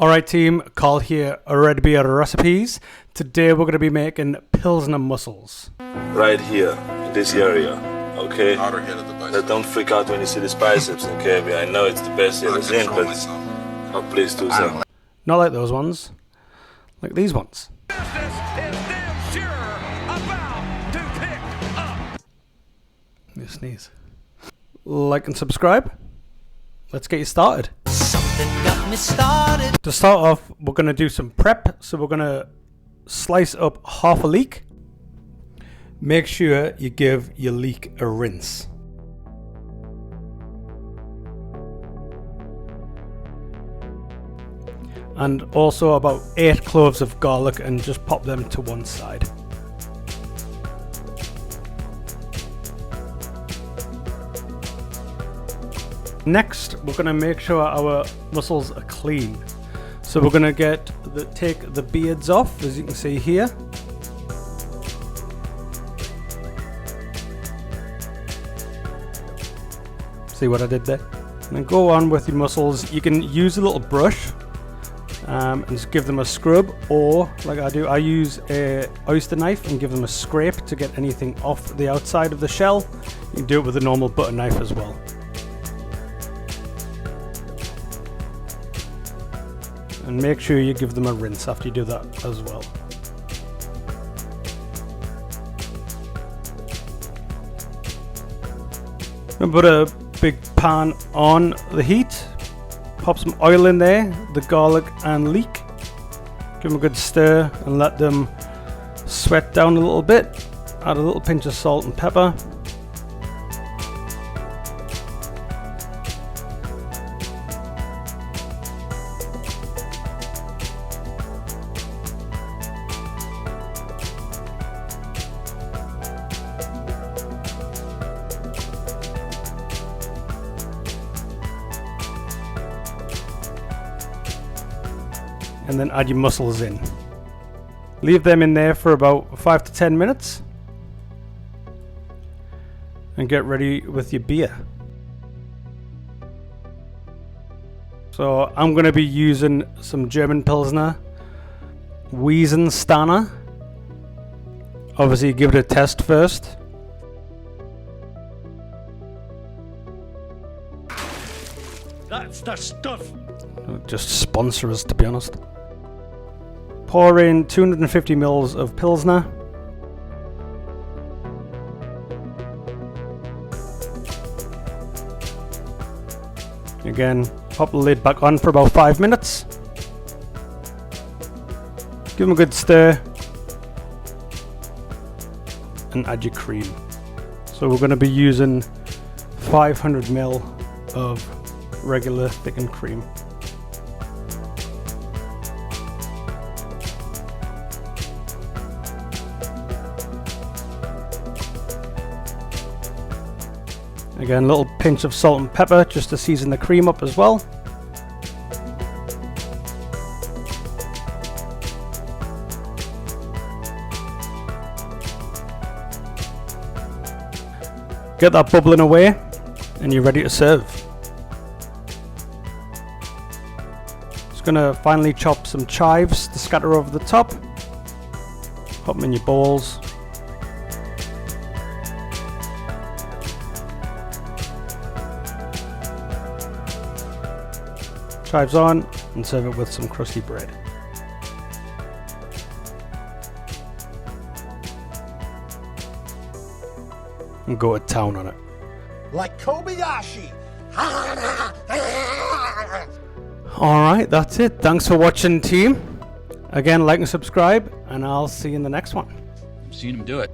Alright team, Carl here, Red Beer Recipes. Today we're going to be making Pilsner Mussels. Right here, in this area, okay? Outer head of the bicep. Now don't freak out when you see this biceps, okay? I know it's the best here is in, but oh, please do so. Not like those ones, like these ones. You sneeze. Like and subscribe. Let's get you started. Something got me started. To start off, we're going to do some prep. So we're going to slice up half a leek. Make sure you give your leek a rinse. And also about 8 cloves of garlic and just pop them to one side. Next, we're going to make sure our mussels are clean. So we're going to take the beards off, as you can see here. See what I did there? And then go on with your mussels. You can use a little brush and just give them a scrub, or like I do, I use a oyster knife and give them a scrape to get anything off the outside of the shell. You can do it with a normal butter knife as well. And make sure you give them a rinse after you do that as well. And put a big pan on the heat. Pop some oil in there, the garlic and leek. Give them a good stir and let them sweat down a little bit. Add a little pinch of salt and pepper. And then add your mussels in. Leave them in there for about 5 to 10 minutes. And get ready with your beer. So I'm going to be using some German Pilsner Weizenstanner. Obviously give it a test first. That's the stuff. Just sponsor us, to be honest. Pour in 250 ml of Pilsner. Again, pop the lid back on for about 5 minutes. Give them a good stir. And add your cream. So we're going to be using 500 ml of regular thickened cream. Again, a little pinch of salt and pepper just to season the cream up as well. Get that bubbling away and you're ready to serve. Just gonna finally chop some chives to scatter over the top. Put them in your bowls. Chives on and serve it with some crusty bread. And go to town on it. Like Kobayashi. Alright, that's it. Thanks for watching, team. Again, like and subscribe, and I'll see you in the next one. I've seen him do it.